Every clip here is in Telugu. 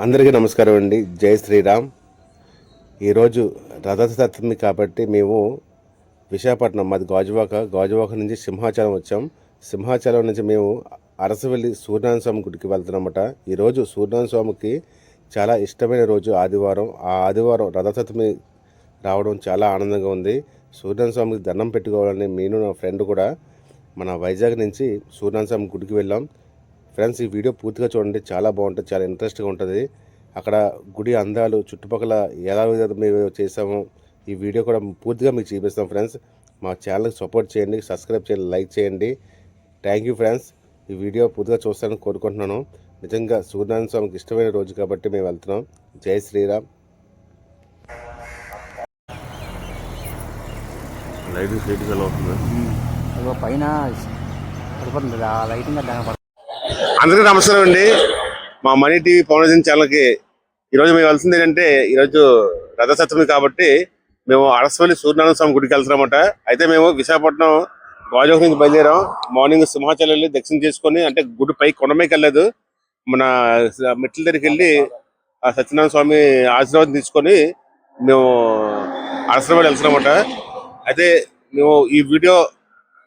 అందరికీ నమస్కారం అండి. జై శ్రీరామ్. ఈరోజు రథసప్తమి కాబట్టి మేము విశాఖపట్నం, మాది గాజువాక నుంచి సింహాచలం వచ్చాం. సింహాచలం నుంచి మేము అరసవెల్లి సూర్యనారాయణ స్వామి గుడికి వెళ్తున్నామట. ఈరోజు సూర్యనారాయణ స్వామికి చాలా ఇష్టమైన రోజు ఆదివారం. ఆ ఆదివారం రథసప్తమి రావడం చాలా ఆనందంగా ఉంది. సూర్యనారాయణ స్వామికి దండం పెట్టుకోవాలని నేను నా ఫ్రెండ్ కూడా మన వైజాగ్ నుంచి సూర్యనారాయణ స్వామి గుడికి వెళ్ళాం. ఫ్రెండ్స్, ఈ వీడియో పూర్తిగా చూడండి, చాలా బాగుంటుంది, చాలా ఇంట్రెస్ట్గా ఉంటుంది. అక్కడ గుడి అందాలు, చుట్టుపక్కల ఎలా మేము చేసాము, ఈ వీడియో కూడా పూర్తిగా మీకు చూపిస్తాం. ఫ్రెండ్స్, మా ఛానల్కి సపోర్ట్ చేయండి, సబ్స్క్రైబ్ చేయండి, లైక్ చేయండి. Thank you friends. ఈ వీడియో పూర్తిగా చూస్తానని కోరుకుంటున్నాను. నిజంగా సూర్యనారాయణ స్వామికి ఇష్టమైన రోజు కాబట్టి మేము వెళ్తున్నాం. జై శ్రీరామ్. పైన అందరికీ నమస్కారం అండి. మా మనీ టీవీ పవన్ ఛానల్కి ఈరోజు మేము వెళ్తుంది ఏంటంటే, ఈరోజు రథసప్తమి కాబట్టి మేము అరసవల్లి సూర్యనారాయణ స్వామి గుడికి వెళ్తున్నామట. అయితే మేము విశాఖపట్నం గాజువాక నుంచి బయలుదేరాం. మార్నింగ్ సింహాచలం వెళ్ళి దర్శనం చేసుకొని, అంటే గుడి పై కొండమైకి వెళ్ళలేదు, మన మెట్ల దగ్గరికి వెళ్ళి ఆ సత్యనారాయణ స్వామి ఆశీర్వాదం తీసుకొని మేము అరసవల్లి వెళ్తున్నామట. అయితే మేము ఈ వీడియో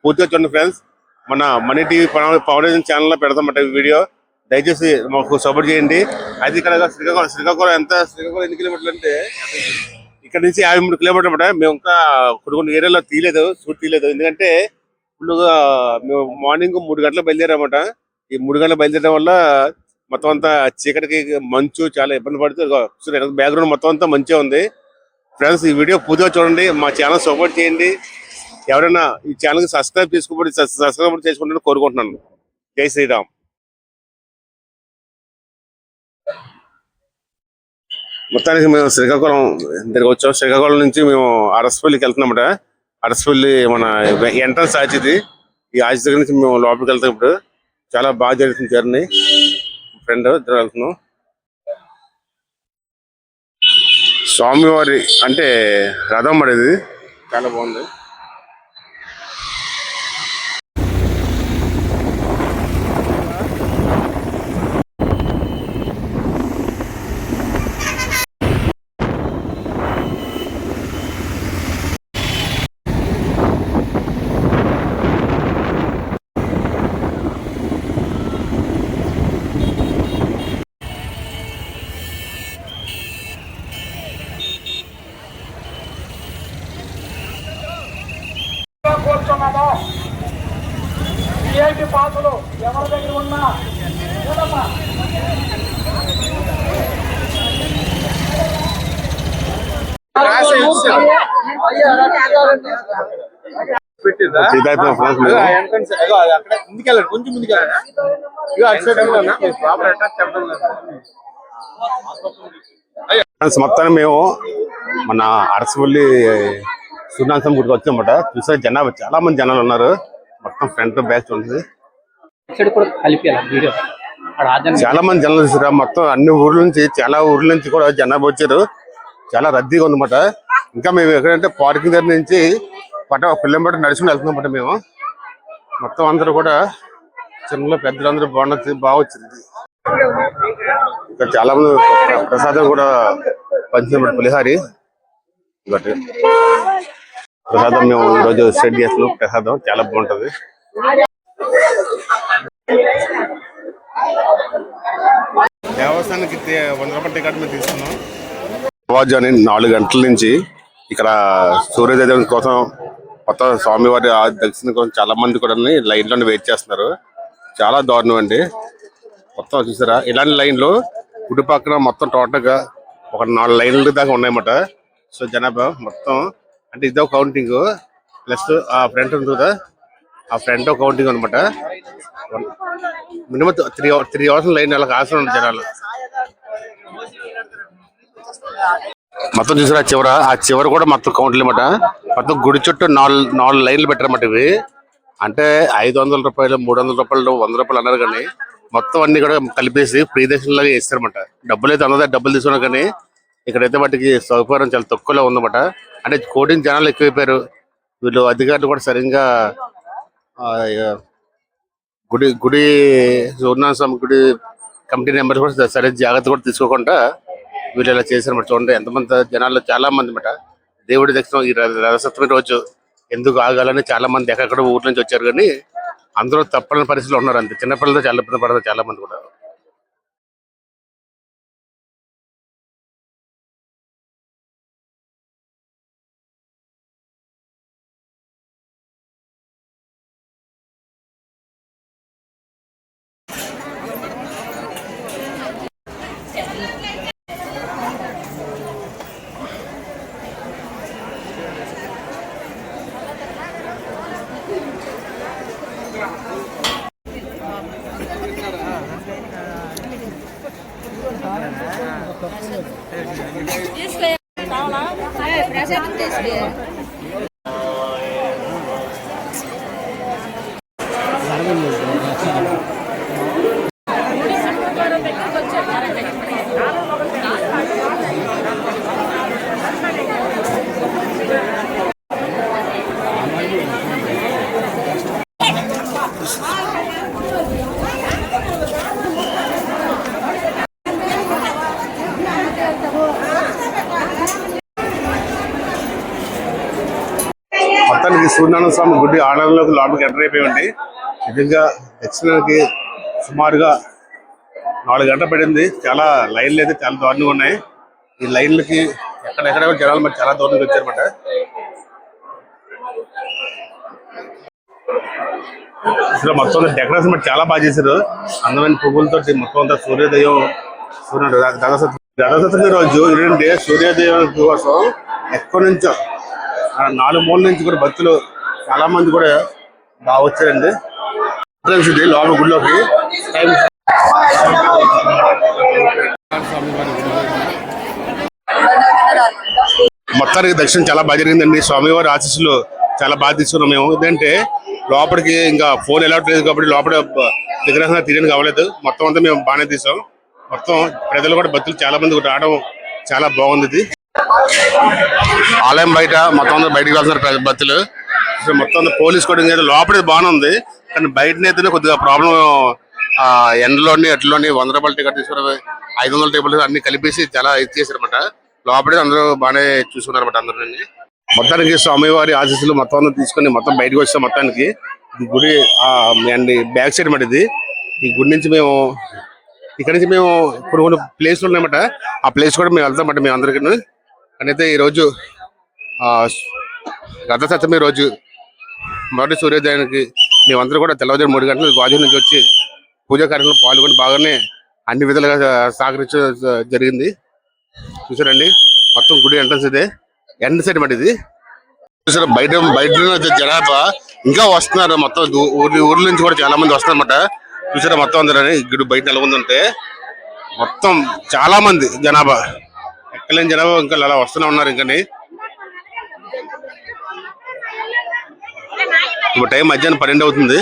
పూర్తిగా చూడండి ఫ్రెండ్స్. మన మనీ టీవీ పవన్ ఛానల్లో పెడతామట ఈ వీడియో. దయచేసి మాకు సపోర్ట్ చేయండి. అది ఇక్కడ శ్రీకాకుళం ఎన్ని కిలోమీటర్లు అంటే, ఇక్కడ నుంచి 53 కిలోమీటర్లు అనమాట. మేము ఇంకా కొన్ని ఏరియాలో షూట్ తీయలేదు. ఎందుకంటే ఫుల్గా మేము మార్నింగ్ 3 గంటలకు బయలుదేరామట. ఈ 3 గంటలకు బయలుదేరడం వల్ల మొత్తం అంతా చీకటికి, మంచు చాలా ఇబ్బంది పడుతుంది. బ్యాక్గ్రౌండ్ మొత్తం అంతా మంచిగా ఉంది. ఫ్రెండ్స్, ఈ వీడియో పూర్తిగా చూడండి, మా ఛానల్ సపోర్ట్ చేయండి. ఎవరైనా ఈ ఛానల్కి సబ్స్క్రైబ్ చేసుకుంటారని కోరుకుంటున్నాను. జై శ్రీరామ్. మొత్తానికి మేము శ్రీకాకుళం దగ్గర వచ్చాం. శ్రీకాకుళం నుంచి మేము అరసవల్లికి వెళ్తున్నామట. అరసవల్లి మన ఎంట్రన్స్ ఆర్చ్ ఇది. ఈ ఆర్చ్ దగ్గర నుంచి మేము లోపలికి వెళ్తాం. ఇప్పుడు చాలా బాగా జరుగుతుంది జర్నీ. ఫ్రెండ్ ఇద్దరు వెళ్తున్నాం. స్వామివారి అంటే రథం పడేది చాలా బాగుంది. కూర్చున్నామో ఏంటి పాసులు ఎవరి దగ్గర ఉన్నా కొంచెం మొత్తాన్ని మేము మన అరసవల్లి సూర్యనారాయణ గుడికి వచ్చామట. చూసే జనాలు, చాలా మంది జనాలు ఉన్నారు. మొత్తం ఫ్రంట్ బ్యాచ్ ఉంటుంది. చాలా మంది జనాలు చూసారా. మొత్తం అన్ని ఊర్ల నుంచి, చాలా ఊర్ల నుంచి కూడా జనాలు వచ్చారు. చాలా రద్దీగా ఉందన్నమాట. ఇంకా మేము ఎక్కడంటే పార్కింగ్ దగ్గర నుంచి ఒక కిలోమీటర్ నడుచుకుని వెళ్తున్నామట. మేము మొత్తం అందరూ కూడా చిన్నలో పెద్దలందరూ బాగా వచ్చింది. ఇంకా చాలా మంది ప్రసాదం కూడా పంచినప్పుడు పులిహారి ప్రసాదం మేము ఈరోజు సెట్ చేస్తున్నాం. ప్రసాదం చాలా బాగుంటది. దేవస్థానానికి 100 రూపాయల టికెట్ మీద తీసుకున్నాం. తెల్లవారుజామున 4 గంటల నుంచి ఇక్కడ సూర్యోదయం కోసం, మొత్తం స్వామివారి దర్శనం కోసం చాలా మంది కూడా లైన్ లో వెయిట్ చేస్తున్నారు. చాలా దారుణం అండి. మొత్తం చూసారా, ఇలాంటి లైన్లు గుడి పక్కన మొత్తం టోటల్ గా ఒక 4 లైన్ల దాకా ఉన్నాయన్నమాట. సో జనాభా మొత్తం అంటే ఇదో కౌంటింగ్, ప్లస్ ఆ ఫ్రంట్ ఉంది కదా, ఆ ఫ్రంట్ కౌంటింగ్ అనమాట. మినిమం 3 అవర్స్ లైన్ వాళ్ళకి ఆసనం ఉంది జనాలు. మొత్తం చూసారా ఆ చివర కూడా మొత్తం కౌంట్లు అనమాట. మొత్తం గుడి చుట్టూ 4 లైన్లు పెట్టారన్నమాట. ఇవి అంటే 500 రూపాయలు, 300 రూపాయలు, 100 రూపాయలు అన్నారు. కానీ మొత్తం అన్ని కూడా కలిపేసి ఫ్రీ దర్శనం లాగా ఇస్తారన్నమాట. డబ్బులు అయితే అందరూ డబ్బులు తీసుకున్నా కానీ ఇక్కడైతే వాటికి సౌకర్యం చాలా తక్కువలో ఉందన్నమాట. అంటే కోటింగ్ జనాలు ఎక్కువైపోయారు. వీళ్ళు అధికారులు కూడా సరిగ్గా గుడి సూర్యనారాయణ స్వామి గుడి కమిటీ మెంబర్స్ కూడా సరే జాగ్రత్త కూడా తీసుకోకుండా వీళ్ళు ఇలా చేశారన్నమాట. చూడండి ఎంతమంది జనాలు, చాలా మంది అన్నమాట. దేవుడి దర్శనం ఈ రథసప్తమి రోజు ఎందుకు ఆగాలని చాలా మంది ఎక్కడెక్కడ ఊర్ల నుంచి వచ్చారు, కానీ అందరూ తప్పని పరిస్థితులు ఉన్నారు. అంతే చిన్నపిల్లలతో చాలా ఇబ్బంది పడతారు చాలా మంది కూడా. ప్రసాదం తీసుకు మొత్తానికి సూర్యనారాయణ స్వామి గుడి ఆలయంలోకి లోపలికి ఎంటర్ అయిపోయింది. నిజంగా దక్షిణానికి సుమారుగా 4 గంటలు పడింది. చాలా లైన్లు అయితే చాలా దారుణంగా ఉన్నాయి. ఈ లైన్లకి ఎక్కడెక్కడ జనాలు మరి చాలా దూరం నుంచి వచ్చారన్నమాట. అసలు మొత్తం డెకరేషన్ మరి చాలా బాగా చేశారు. అందమైన పువ్వులతో మొత్తం అంతా సూర్యోదయం రథసప్తమి రోజు ఏంటంటే సూర్యోదయం కోసం ఎక్కడి నుంచో 4 మూల నుంచి కూడా భక్తులు చాలా మంది కూడా బాగా వచ్చారండి. లోపల గుడిలోకి మొత్తానికి దర్శనం చాలా బాగా జరిగిందండి. స్వామివారి ఆశీస్సులు చాలా బాగా తీసుకున్నాం మేము. ఏంటంటే లోపలికి ఇంకా ఫోన్ అలౌట్ లేదు కాబట్టి లోపల విగ్రహంగా తీయడానికి అవ్వలేదు. మొత్తం అంతా మేము బాగానే తీసాం. మొత్తం ప్రజలు కూడా భక్తులు చాలా మంది రావడం చాలా బాగుంది. ఇది ఆలయం బయట మొత్తం అందరూ బయటకు వెళ్తున్నారు భక్తులు. మొత్తం పోలీస్ కోటింగ్ అయితే లోపల బాగానే ఉంది, కానీ బయటనైతేనే కొద్దిగా ప్రాబ్లం. ఎండలోని ఎట్లోని 100 రూపాయల టికెట్ తీసుకుని 500 టికెట్లు అన్ని కలిపేసి చాలా ఇది చేశారన్నమాట. లోపలే అందరూ బాగానే చూసుకున్నారన్నమాట అందరినీ. మొత్తానికి స్వామివారి ఆశీస్సులు మొత్తం అందరూ తీసుకొని మొత్తం బయటకు వచ్చాం. మొత్తానికి ఈ గుడి బ్యాక్ సైడ్ మాట ఇది. ఈ గుడి నుంచి మేము ఇక్కడ నుంచి మేము కొన్ని ప్లేస్లు ఉన్నాయన్నమాట. ఆ ప్లేస్ కూడా మేము వెళ్తాం మేము అందరికీ. కానీ అయితే ఈరోజు రథసప్తమి రోజు మొదటి సూర్యోదయానికి మేమందరూ కూడా తెల్లవారు 3 గంటలు గాజు నుంచి వచ్చి పూజా కార్యక్రమంలో పాల్గొని బాగానే అన్ని విధాలుగా సహకరించడం జరిగింది. చూసారండి మొత్తం గుడి ఎంట్రన్స్ ఇదే, ఎండ్ సైడ్ మాట ఇది. చూసారా బయట జనాభా ఇంకా వస్తున్నారు. మొత్తం ఊర్ల నుంచి కూడా చాలా మంది వస్తున్నారన్నమాట. చూసారా మొత్తం అందరూ గుడి బయట నెలకొందంటే మొత్తం చాలా మంది జనాభా, ఎక్కలేని జనాభా ఇంకా అలా వస్తూనే ఉన్నారు. ఇంకా ఇప్పుడు టైం మధ్యాహ్నం 12 అవుతుంది.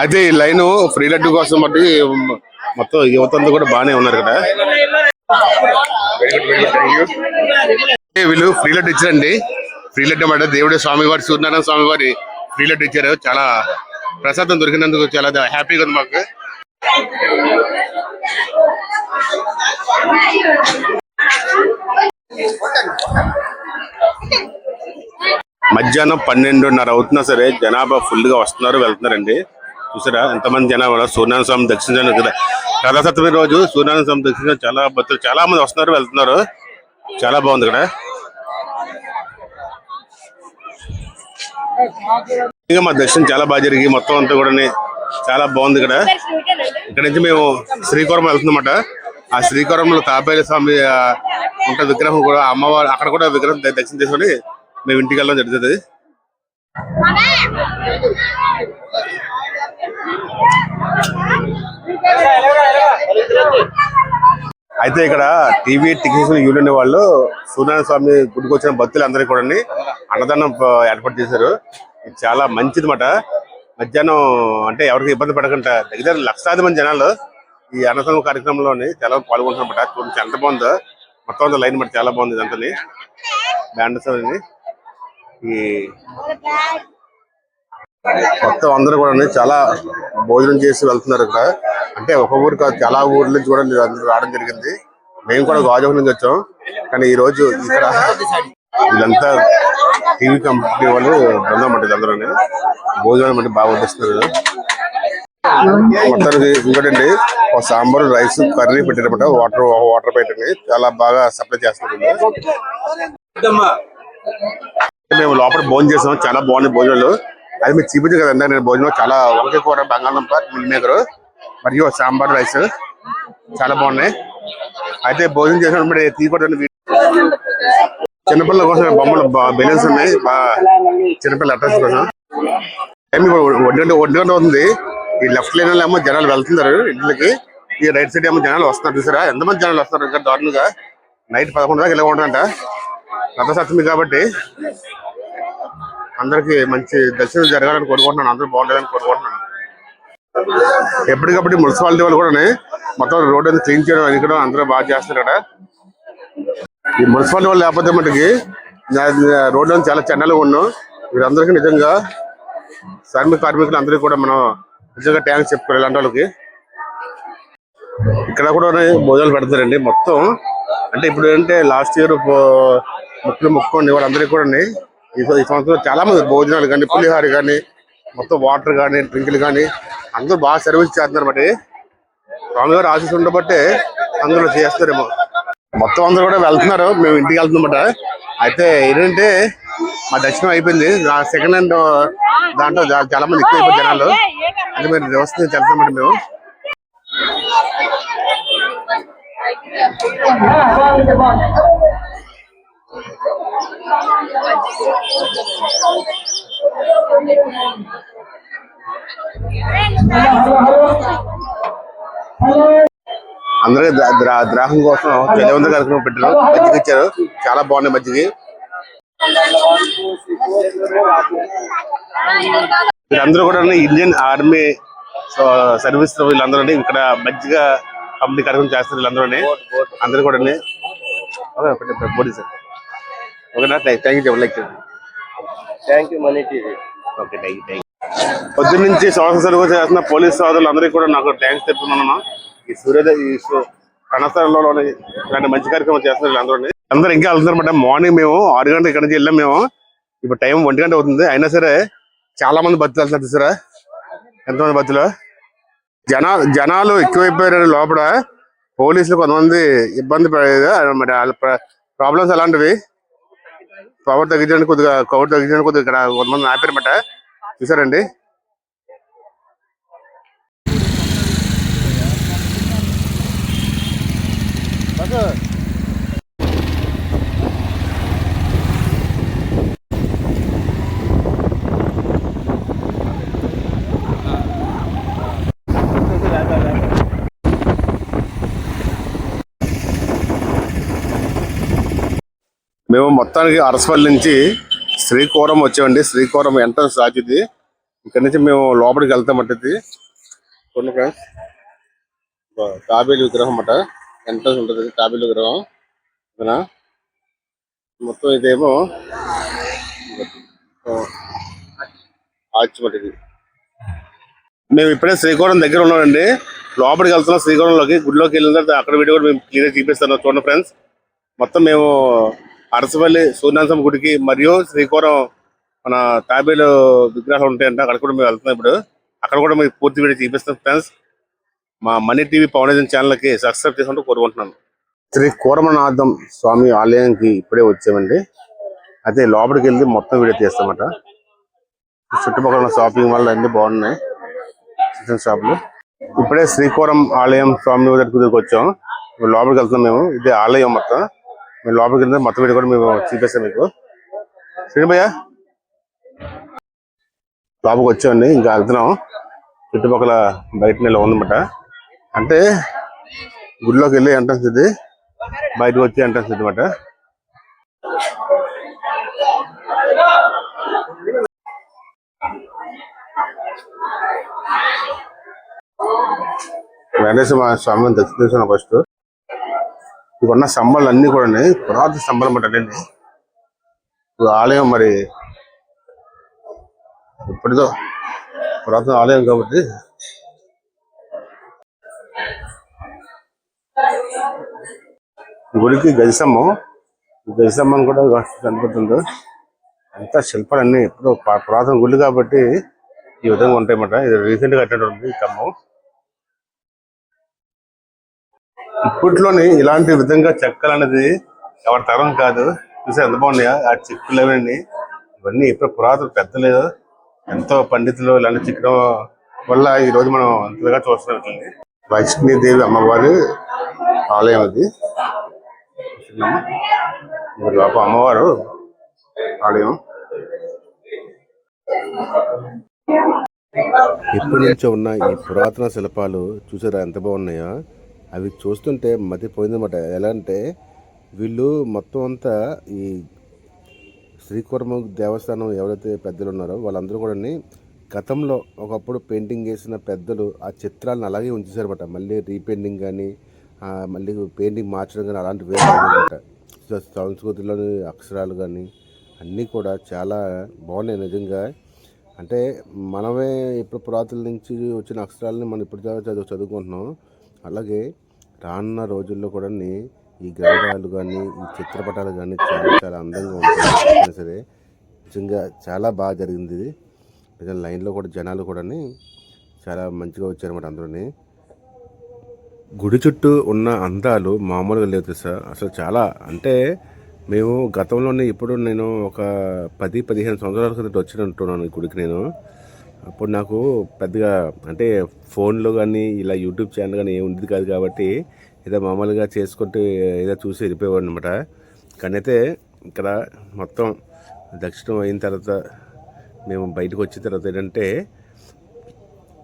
అయితే ఈ లైన్ ఫ్రీ లడ్డు కోసం బట్టి మొత్తం యువత అంతా కూడా బాగానే ఉన్నారు కదా. వీళ్ళు ఫ్రీ లడ్డు ఇచ్చారండి. ఫ్రీ లడ్డు అన్నమాట దేవుడి స్వామివారి సూర్యనారాయణ స్వామివారి ఫ్రీ లడ్డు ఇచ్చారు. చాలా ప్రసాదం దొరికినందుకు చాలా హ్యాపీగా ఉంది మాకు. మధ్యాహ్నం 12:30 అవుతున్నా సరే జనాభా ఫుల్ గా వస్తున్నారు, వెళ్తున్నారండి. చూసారా ఎంతమంది జనాభా సూర్యనారాయణ స్వామి దర్శించడానికి. రథసప్తమి రోజు సూర్యనారాయణ స్వామి దర్శించడానికి చాలా భక్తులు చాలా మంది వస్తున్నారు, వెళ్తున్నారు. చాలా బాగుంది ఇక్కడ. ఇంకా మా దర్శనం చాలా బాగా జరిగి మొత్తం అంతా కూడా చాలా బాగుంది. ఇక్కడ నుంచి మేము శ్రీకాకుళం వెళ్తున్నమాట. ఆ శ్రీకాకుళంలో తాపేల స్వామి ఉంటే విగ్రహం కూడా అమ్మవారు అక్కడ కూడా విగ్రహం దర్శనం చేసుకొని మేము ఇంటికి వెళ్ళడం జరుగుతుంది. అయితే ఇక్కడ టీవీ టికెట్స్ యూనియన్ వాళ్ళు సూర్యనారాయణ స్వామి గుడికి వచ్చిన భక్తులందరికీ కూడా అన్నదానం ఏర్పాటు చేశారు. ఇది చాలా మంచిది మాట. మధ్యాహ్నం అంటే ఎవరికి ఇబ్బంది పడకుండా దగ్గర లక్షలాది మంది జనాలు ఈ అన్నదానం కార్యక్రమంలోని చాలా పాల్గొంటున్నమాట. చూడండి ఎంత బాగుందో మొత్తం అంతా లైన్ మాట చాలా బాగుంది. ఇదంతా బ్యాండ్ ఈ మొత్తం అందరూ కూడా చాలా భోజనం చేసి వెళ్తున్నారు ఇక్కడ. అంటే ఒక ఊరు కాదు, చాలా ఊర్ల నుంచి కూడా అందరూ రావడం జరిగింది. మేము కూడా గాజువాక నుంచి వచ్చాం. కానీ ఈ రోజు ఇక్కడ వీళ్ళంతా టీవీ కంపెనీ వాళ్ళు బృందం అంటే అందరూ భోజనం అంటే బాగా వడ్డిస్తున్నారు. మొత్తానికి ఇంకోటండి, ఒక సాంబార్, రైస్, కర్రీ పెట్టారన్నమాట. వాటర్ పెట్టండి చాలా బాగా సప్లై చేస్తున్నారు. మేము లోపల భోజనం చేసాం, చాలా బాగుంది భోజనాలు. అది మీరు చూపించు కదండి. నేను భోజనం చాలా వంకాయ కూర, బంగాళదుంప, మిల్ మేకర్ మరియు సాంబార్, రైస్ చాలా బాగున్నాయి. అయితే భోజనం చేసినప్పుడు తీయకూడదండి. చిన్నపిల్లల కోసం బొమ్మలు బెలూన్స్ ఉన్నాయి, చిన్నపిల్లల అట్రాక్షన్ కోసం. టైం ఒంటి గంట అవుతుంది. ఈ లెఫ్ట్ లైన్ ఏమో జనాలు వెళ్తున్నారు ఇంట్లోకి, ఈ రైట్ సైడ్ ఏమో జనాలు వస్తున్నారు. చూసారా ఎంతమంది జనాలు వస్తున్నారు ఇంకా దారుణంగా. నైట్ 11 దాకా ఇలా ఉంటుందంట రథసప్తమి కాబట్టి. అందరికి మంచి దర్శనం జరగాలని కోరుకుంటున్నాను, అందరూ బాగుంటుందని కోరుకుంటున్నాను. ఎప్పటికప్పుడు మున్సిపాలిటీ వాళ్ళు కూడా మొత్తం రోడ్ అంతా క్లీన్ చేయడం అది కూడా అందరూ బాగా చేస్తారు కదా. ఈ మున్సిపాలిటీ వాళ్ళు లేకపోతే మటుకి రోడ్డు చాలా చెన్నలుగా ఉన్నాం. వీరందరికీ నిజంగా కార్మికులు అందరికీ కూడా మనం నిజంగా ట్యాంక్స్ చెప్పుకోవాలి ఇలాంటి వాళ్ళకి. ఇక్కడ కూడా భోజనాలు పెడతారండి మొత్తం. అంటే ఇప్పుడు ఏంటంటే లాస్ట్ ఇయర్ మొక్కుకోండి వాళ్ళందరికీ కూడా ఈ సంవత్సరం చాలా మంది భోజనాలు కానీ, పులిహార కానీ, మొత్తం వాటర్ కానీ, డ్రింకులు కానీ అందరూ బాగా సర్వీస్ చేస్తున్నారు. బట్టి స్వామి గారు ఆశీస్సు ఉండబట్టే అందరూ చేస్తారేమో. మొత్తం అందరూ కూడా వెళ్తున్నారు, మేము ఇంటికి వెళ్తున్నమాట. అయితే ఏంటంటే మా దర్శనం అయిపోయింది. సెకండ్ హ్యాండ్ దాంట్లో చాలా మంది ఎక్కువ అయిపోయి జనాలు. అంటే మీరు వ్యవస్థ వెళ్తామంటే మేము అందరూ ద్రాహం కోసం జలవంత కార్యక్రమం పెట్టారు. మజ్జిగ ఇచ్చారు, చాలా బాగున్నాయి మజ్జిగ. వీళ్ళందరూ కూడా ఇండియన్ ఆర్మీ సర్వీస్ వీళ్ళందరూ ఇక్కడ మజ్జిగ పంపిణీ కార్యక్రమం చేస్తారు. వీళ్ళందరూ అందరూ కూడా బోడీ సార్. ఓకేనా, thank you. Thank you money TV. Okay, thank you. పొద్దున్న నుంచి శ్వాస సర్వ చేస్తున్న పోలీస్ సోదరులు అందరికీ కూడా నాకు థ్యాంక్స్ చెప్తున్నాను. ఈ రణస్థలంలో ఇలాంటి మంచి కార్యక్రమం చేస్తున్నారు అందరూ ఇంకా వెళ్తున్నారన్నమాట. మార్నింగ్ మేము 6 గంటలకు ఇక్కడ నుంచి వెళ్ళాం మేము. ఇప్పుడు టైం 1 గంట అవుతుంది. అయినా సరే చాలా మంది భక్తులు వెళ్తున్నారు. చూసారా ఎంతమంది భక్తులు. జనాలు ఎక్కువైపోయారు లోపల. పోలీసులు కొంతమంది ఇబ్బంది పడేది మరి వాళ్ళ ప్రాబ్లమ్స్ అలాంటివి. పవర్ తగ్గించడానికి కొద్దిగా ఇక్కడ కొంతమంది ఆపారన్నమాట. చూసారండి. మేము మొత్తానికి అరసపల్లి నుంచి శ్రీకాకుళం వచ్చామండి. శ్రీకాకుళం ఎంట్రన్స్ రాజుది. ఇక్కడ నుంచి మేము లోపలికి వెళ్తామంటది. కొన్ని ఫ్రెండ్స్ తాబేలు విగ్రహం అన్నమాట. ఎంట్రన్స్ ఉంటుంది తాబేలు విగ్రహం. మొత్తం ఇదేమో ఆచిమటిది. మేము ఇప్పుడే శ్రీకాకుళం దగ్గర ఉన్నామండి. లోపలికి వెళ్తున్నాం శ్రీకాకుళంలోకి. గుడిలోకి వెళ్ళిన తర్వాత అక్కడ వీడియో కూడా మేము క్లియర్ చూపిస్తాను చూడండి ఫ్రెండ్స్. మొత్తం మేము అరసపల్లి సూర్యనారాయణ గుడికి మరియు శ్రీకాకుళం మన తాబేలు విగ్రహాలు ఉంటాయంట, అక్కడ కూడా మేము వెళ్తున్నాం ఇప్పుడు. అక్కడ కూడా మీకు పూర్తి వీడియో చూపిస్తాం ఫ్రెండ్స్. మా మనీ టీవీ పవన్ ఛానల్కి సబ్స్క్రైబ్ చేసుకుంటూ కోరుకుంటున్నాను. శ్రీ కూరమనాథం స్వామి ఆలయానికి ఇప్పుడే వచ్చామండి. అయితే లోపలికి వెళ్ళి మొత్తం వీడియో తీస్తామట. చుట్టుపక్కల ఉన్న షాపింగ్ మాల్ అన్ని బాగున్నాయి, చికెన్ షాపులు. ఇప్పుడే శ్రీకాకుళం ఆలయం స్వామి దగ్గరికి వచ్చాం. లోపలికి వెళ్తున్నాం మేము. ఇదే ఆలయం మొత్తం. మేము లోపలికి వెళ్తే మొత్తం వీడియో కూడా మేము చూపిస్తాం మీకు. శ్రీభయ్య లోపలికి వచ్చామండి. ఇంకా వెళ్తున్నాం. చుట్టుపక్కల బయట నెల ఉందన్నమాట. అంటే గుడిలోకి వెళ్ళి ఎంట్రన్స్ ఇది, బయటకు వచ్చి ఎంట్రన్స్ అనమాట. వెంకటేశ్వర స్వామి దర్శనం ఫస్ట్. ఇవన్న స్తంభాలు అన్ని కూడా పురాతన స్తంభాలు అన్నమాట అండి. ఆలయం మరి ఇప్పటిదో పురాతన ఆలయం కాబట్టి గుడికి గజస్తంభం కూడా కనపడుతుంది. అంతా శిల్పాలన్నీ ఎప్పుడు పురాతన గుళ్ళు కాబట్టి ఈ విధంగా ఉంటాయన్నమాట. ఇది రీసెంట్ గా కట్టినటువంటి స్తంభం. ఇప్పట్లోని ఇలాంటి విధంగా చెక్కలనేది ఎవరి తరం కాదు. చూసే ఎంత బాగున్నాయా ఆ చెక్కులు అవన్నీ. ఇవన్నీ ఇప్పుడు పురాతన పెద్దలు ఎంతో పండితులు ఇలాంటి చెక్కడం వల్ల ఈ రోజు మనం అంతగా చూస్తున్నట్టు. వైష్ణీదేవి అమ్మవారి ఆలయం అది. లోపల అమ్మవారు ఆలయం. ఎప్పటి నుంచో ఉన్న ఈ పురాతన శిల్పాలు చూసారా ఎంత బాగున్నాయో. అవి చూస్తుంటే మతి పోయిందన్నమాట. ఎలా అంటే వీళ్ళు మొత్తం అంతా ఈ శ్రీకూర్మ దేవస్థానం ఎవరైతే పెద్దలు ఉన్నారో వాళ్ళందరూ కూడా గతంలో ఒకప్పుడు పెయింటింగ్ వేసిన పెద్దలు ఆ చిత్రాలను అలాగే ఉంచేశారన్నమాట. మళ్ళీ రీపెయింటింగ్ కానీ మళ్ళీ పెయింటింగ్ మార్చడం కానీ అలాంటివి వేరన్నమాట. సంస్కృతిలోని అక్షరాలు కానీ అన్నీ కూడా చాలా బాగున్నాయి నిజంగా. అంటే మనమే ఇప్పుడు పురాతన నుంచి వచ్చిన అక్షరాలని మనం ఇప్పుడు చదువుకుంటున్నాం. అలాగే రానున్న రోజుల్లో కూడా ఈ గ్రంథాలు కానీ ఈ చిత్రపటాలు కానీ చాలా చాలా అందంగా ఉంటాయి. సరే నిజంగా చాలా బాగా జరిగింది ఇది. నిజంగా లైన్లో కూడా జనాలు కూడా చాలా మంచిగా వచ్చారన్నమాట. అందరూ గుడి చుట్టూ ఉన్న అందాలు మామూలుగా లేదు సార్. అసలు చాలా అంటే మేము గతంలోనే ఇప్పుడు నేను ఒక 10-15 సంవత్సరాల క్రితం వచ్చినట్టున్నాను ఈ గుడికి నేను. అప్పుడు నాకు పెద్దగా అంటే ఫోన్లో కానీ ఇలా యూట్యూబ్ ఛానల్ కానీ ఏమి ఉండేది కాదు కాబట్టి ఏదో మామూలుగా చేసుకుంటూ ఏదో చూసి వెళ్ళిపోయేవాడు అనమాట. కానీ అయితే ఇక్కడ మొత్తం దర్శనం అయిన తర్వాత మేము బయటకు వచ్చిన తర్వాత ఏంటంటే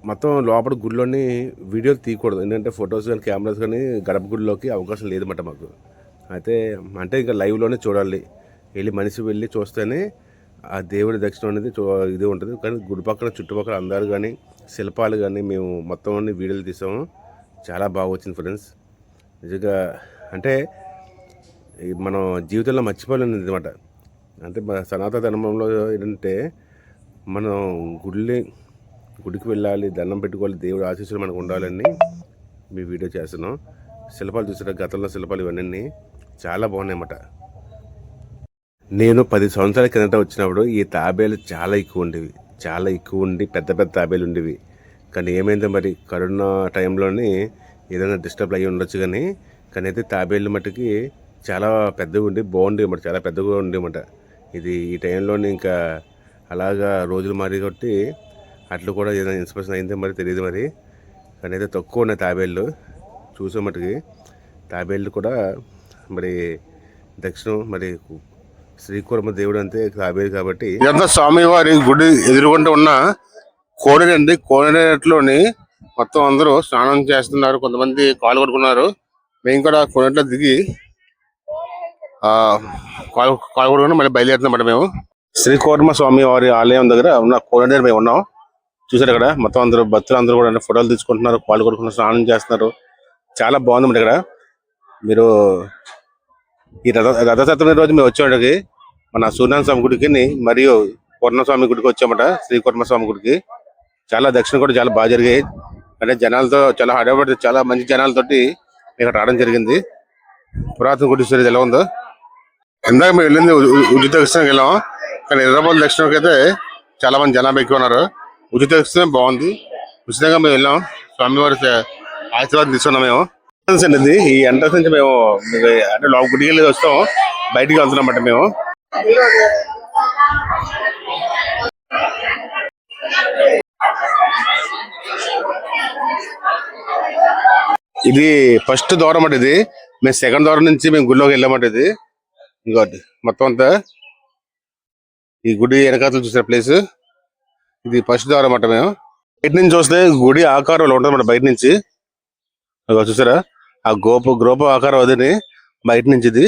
మొత్తం లోపల గుడిలోని వీడియోలు తీయకూడదు. ఎందుకంటే ఫొటోస్ కానీ కెమెరాస్ కానీ గడప గుడిలోకి అవకాశం లేదన్నమాట మాకు. అయితే అంటే ఇంకా లైవ్లోనే చూడాలి. మనిషి వెళ్ళి చూస్తేనే ఆ దేవుడి దర్శనం అనేది ఇది ఉంటుంది. కానీ గుడి పక్కన చుట్టుపక్కల అందాలు కానీ శిల్పాలు కానీ మేము మొత్తం అన్ని వీడియోలు తీసాము. చాలా బాగా వచ్చింది ఫ్రెండ్స్. నిజంగా అంటే మనం జీవితంలో మర్చిపోలేనిది అనమాట. అంటే సనాతన ధర్మంలో ఏంటంటే మనం గుడికి వెళ్ళాలి, దండం పెట్టుకోవాలి, దేవుడి ఆశీస్సులు మనకు ఉండాలని మీ వీడియో చేస్తున్నాం. శిల్పాలు చూసిన గతంలో శిల్పాలు ఇవన్నీ చాలా బాగున్నాయి అన్నమాట. నేను 10 సంవత్సరాల కిందట వచ్చినప్పుడు ఈ తాబేలు చాలా ఎక్కువ ఉండి పెద్ద పెద్ద తాబేలు ఉండేవి. కానీ ఏమైందో మరి కరోనా టైంలోని ఏదైనా డిస్టర్బ్ అయ్యి ఉండొచ్చు. కానీ అయితే తాబేళ్ళు మట్టుకి చాలా పెద్దగా ఉండి బాగుండేవి అన్నమాట. చాలా పెద్దగా ఉండేమాట. ఇది ఈ టైంలోని ఇంకా అలాగా రోజులు మారి కాబట్టి అట్లు కూడా ఏదైనా ఇన్స్పిరేషన్ అయిందో మరి తెలియదు మరి. కానీ అయితే తక్కువ ఉన్నాయి తాబేళ్ళు చూసే మట్టుకి. తాబేళ్ళు కూడా మరి దక్షిణం మరి శ్రీకూర్మ దేవుడు అంతే తాబేలు కాబట్టి. ఇదంతా స్వామివారి గుడి ఎదురుగుంటూ ఉన్న కోనేరండి. కోనేరులోని మొత్తం అందరూ స్నానం చేస్తున్నారు. కొంతమంది కాలు కొడుకున్నారు. మేము కూడా కోనేరులో దిగి కాలు కొడుకుని మళ్ళీ బయలుదేరుతున్నాం మేము. శ్రీకూర్మ స్వామి వారి ఆలయం దగ్గర ఉన్న కోనేరు మేము ఉన్నాం. చూసారు ఇక్కడ మొత్తం అందరూ భక్తులు అందరూ కూడా ఫోటోలు తీసుకుంటున్నారు, కాలు కొడుకున్నారు, స్నానం చేస్తున్నారు. చాలా బాగుంది ఇక్కడ. మీరు ఈ రథసప్తమి రోజు మేము వచ్చేవాడికి మన సూర్యనారాయణ స్వామి గుడికి మరియు పూర్ణస్వామి గుడికి వచ్చామట. శ్రీకూర్మ స్వామి గుడికి చాలా దర్శనం కూడా చాలా బాగా జరిగాయి. అంటే జనాలతో చాలా హడావిడి, చాలా మంచి జనాలతోటి ఇక్కడ రావడం జరిగింది. పురాతన గుడి చూసేది ఎలా ఉందో. ఇందాక మేము వెళ్ళింది ఉచిత దర్శనంకి వెళ్ళాం. కానీ హైదరాబాద్ దర్శనంకి అయితే చాలా మంది జనాభా ఎక్కువ ఉన్నారు. ఉచిత దర్శనం బాగుంది. ఉచితంగా మేము వెళ్ళాం. స్వామివారి ఆశీర్వాదం తీసుకున్నాం మేము. అండి ఈ ఎంట్రన్స్ నుంచి మేము అంటే లోపల గుడికి వెళ్ళి వస్తాం, బయటికి వెళ్తున్నాం అన్నమాట మేము. ఇది ఫస్ట్ ద్వారం అన్నమాట. ఇది మేము సెకండ్ ద్వారం నుంచి మేము గుడిలోకి వెళ్ళామన్నమాట. ఇది ఇంకోటి మొత్తం అంతా ఈ గుడి వెనకాతలు చూసిన ప్లేస్ ఇది ఫస్ట్ ద్వారం అన్నమాట. మేము బయట నుంచి చూస్తే గుడి ఆకారంలో ఉంటుంది అన్నమాట. బయట నుంచి చూసారా ఆ గోప ఆకారం అదిని బయట నుంచి. ఇది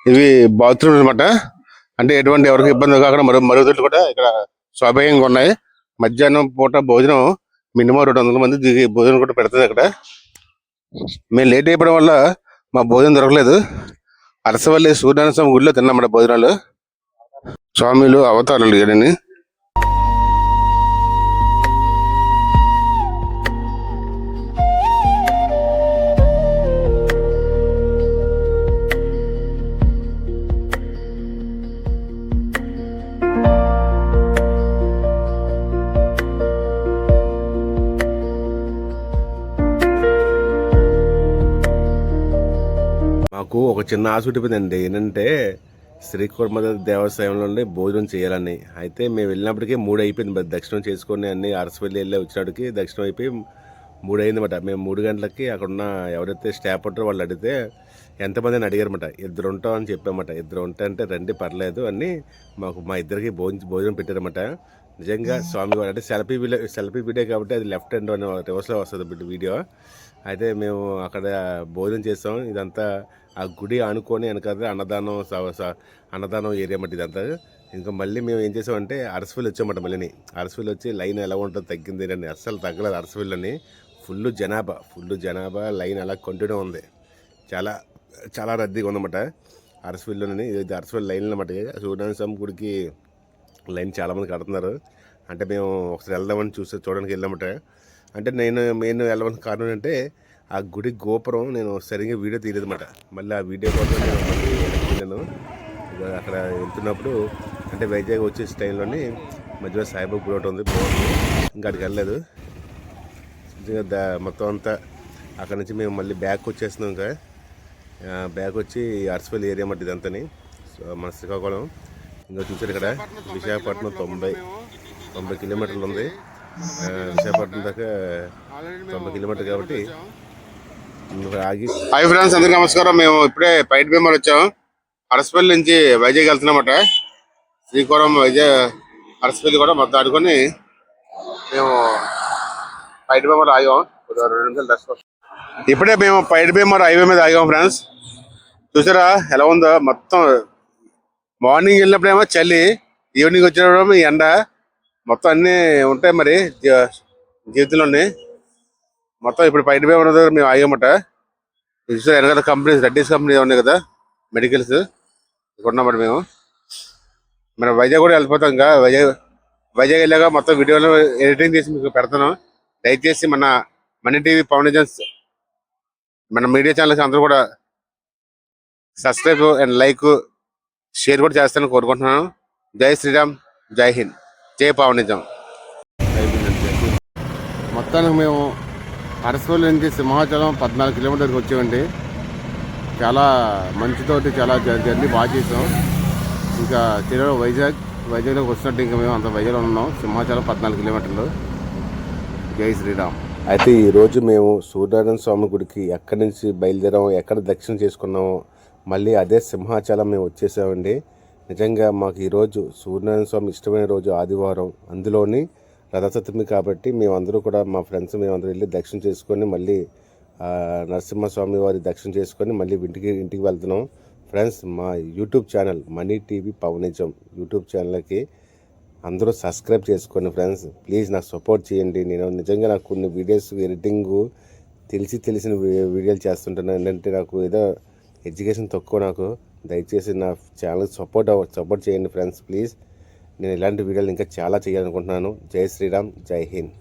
ఇవి బాత్రూమ్ అనమాట. అంటే ఎటువంటి ఎవరికి ఇబ్బంది కాకుండా మరుగుదొడ్లు కూడా ఇక్కడ స్వాభావికంగా ఉన్నాయి. మధ్యాహ్నం పూట భోజనం మినిమం 200 మంది దిగి భోజనం కూడా పెడుతుంది అక్కడ. మేము లేట్ అయిపోవడం వల్ల మా భోజనం దొరకలేదు. అరసవల్లి సూర్యనారాయణ స్వామి గుడిలో తిన్నాం భోజనాలు. స్వామిలు అవతారాలు కదండి. మాకు ఒక చిన్న ఆశ ఉండిపోయిందండి. ఏంటంటే శ్రీకూర్మ దేవస్థానంలో నుండి భోజనం చేయాలని. అయితే మేము వెళ్ళినప్పటికీ 3 అయిపోయింది. మరి దర్శనం చేసుకొని అన్ని అరసవల్లి వెళ్ళి వచ్చినప్పటికి దర్శనం అయిపోయి 3 అయిందన్నమాట. మేము 3 గంటలకి అక్కడ ఉన్న ఎవరైతే స్టాఫ్ ఉంటారో వాళ్ళు అడిగితే ఎంతమంది అని అడిగారన్నమాట. 2 ఉంటాం అని చెప్పామన్నమాట. 2 ఉంటా అంటే రండి పర్లేదు అని మాకు మా ఇద్దరికి భోజనం పెట్టారన్నమాట. నిజంగా స్వామివారు అంటే సెల్ఫీ వీడియో కాబట్టి అది లెఫ్ట్ హ్యాండ్ అని రివర్స్లో వస్తుంది వీడియో. అయితే మేము అక్కడ భోజనం చేస్తాం. ఇదంతా ఆ గుడి ఆనుకొని వెనకాల అన్నదానం ఏరియా మట్టి ఇదంతా. ఇంకా మళ్ళీ మేము ఏం చేసామంటే అరసవల్లి వచ్చామట. మళ్ళీ అరసవల్లి వచ్చి లైన్ ఎలా ఉంటుందో తగ్గింది అని అస్సలు తగ్గలేదు. అరసవల్లిని ఫుల్ జనాభా లైన్ అలా కంటిన్యూ ఉంది. చాలా చాలా రద్దీగా ఉందన్నమాట అరసవల్లిని. ఇది అరసవల్లి లైన్ అన్నమాట. సూర్యనారాయణ స్వామి గుడికి లైన్ చాలామంది కడుతున్నారు. అంటే మేము ఒకసారి వెళ్దామని చూడడానికి వెళ్ళామట. అంటే మెయిన్ వెళ్ళవలసిన కారణం అంటే ఆ గుడి గోపురం నేను సరిగ్గా వీడియో తీయలేదన్నమాట. మళ్ళీ ఆ వీడియో కోసం నేను అక్కడ వెళ్తున్నప్పుడు అంటే వైజాగ్ వచ్చే టైంలోని మధ్యలో సాయిబాబా గుడి ఒకటి ఉంది, బాగుంది. ఇంకా అక్కడికి వెళ్ళలేదు. మొత్తం అంతా అక్కడ నుంచి మేము మళ్ళీ బ్యాక్ వచ్చేస్తున్నాం. ఇంకా బ్యాక్ వచ్చి అరసవల్లి ఏరియా మట్టి ఇదంతని మన శ్రీకాకుళం. ఇంకా చూసారు ఇక్కడ విశాఖపట్నం 90 కిలోమీటర్లు ఉంది. విశాఖపట్నం దాకా 90 కిలోమీటర్లు కాబట్టి ఆగి. హాయ్ ఫ్రెండ్స్, అందరికీ నమస్కారం. మేము ఇప్పుడే పైట్ భీమర్ వచ్చాం. అరసపల్లి నుంచి వైజాగ్ వెళ్తున్నామట. శ్రీకాకుళం వైజాగ్ అరసపల్లి కూడా మొత్తం ఆడుకొని మేము పైట్ భీమర్ ఆగాం. 2 నిమిషాలు రెస్ట్. ఇప్పుడే మేము పైట్ భీమర్ హైవే మీద ఆగాం ఫ్రెండ్స్. చూసారా ఎలా ఉందో. మొత్తం మార్నింగ్ వెళ్ళినప్పుడేమో చలి, ఈవినింగ్ వచ్చినప్పుడు ఎండ, మొత్తం అన్నీ ఉంటాయి మరి జీవితంలోని. మొత్తం ఇప్పుడు పైట్ భీమర్ దగ్గర మేము ఆగామట. చూసారా వెనకాల కంపెనీస్, రెడ్డీస్ కంపెనీ ఉన్నాయి కదా మెడికల్స్, ఇక్కడ ఉన్నామట మేము. మనం వైజాగ్ కూడా వెళ్ళిపోతాం. ఇంకా వైజాగ్ వెళ్ళాక మొత్తం వీడియోలో ఎడిటింగ్ చేసి మీకు పెడతాను. దయచేసి మన మనీ టీవీ ఫౌండేషన్స్ మన మీడియా ఛానల్స్ అందరూ కూడా సబ్స్క్రైబ్ అండ్ లైక్ షేర్ కూడా చేస్తానని కోరుకుంటున్నాను. జై శ్రీరామ్, జై హింద్, జై పవనిజం. మొత్తానికి మేము అరసవల్లి నుంచి సింహాచలం 14 కిలోమీటర్కి వచ్చామండి. చాలా మంచితోటి చాలా జర్నీ బాగా చేసాం. ఇంకా తిరుగు వైజాగ్లోకి వచ్చినట్టు ఇంకా మేము అంత వైజాగ్లో ఉన్నాం. సింహాచలం 14 కిలోమీటర్లు. జై శ్రీరామ్. అయితే ఈరోజు మేము సూర్యనారాయణ స్వామి గుడికి ఎక్కడి నుంచి బయలుదేరాము, ఎక్కడ దర్శనం చేసుకున్నాము, మళ్ళీ అదే సింహాచలం మేము వచ్చేసామండి. నిజంగా మాకు ఈరోజు సూర్యనారాయణ స్వామి ఇష్టమైన రోజు ఆదివారం, అందులోని రథసప్తమి కాబట్టి మేమందరూ కూడా మా ఫ్రెండ్స్ మేమందరూ వెళ్ళి దర్శనం చేసుకొని మళ్ళీ నరసింహస్వామి వారి దర్శనం చేసుకొని మళ్ళీ ఇంటికి వెళ్తున్నాం. ఫ్రెండ్స్, మా YouTube channel money TV Pawanism YouTube ఛానల్కి అందరూ సబ్స్క్రైబ్ చేసుకోండి ఫ్రెండ్స్. ప్లీజ్ నాకు సపోర్ట్ చేయండి. నేను నిజంగా నాకు కొన్ని వీడియోస్ ఎడిటింగ్ తెలిసిన వీడియోలు చేస్తుంటాను. ఏంటంటే నాకు ఏదో ఎడ్యుకేషన్ తక్కువ. నాకు దయచేసి నా ఛానల్ సపోర్ట్ చేయండి ఫ్రెండ్స్ ప్లీజ్. నేను ఇలాంటి వీడియోలు ఇంకా చాలా చేయాలనుకుంటున్నాను. జై శ్రీరామ్, జై హింద్.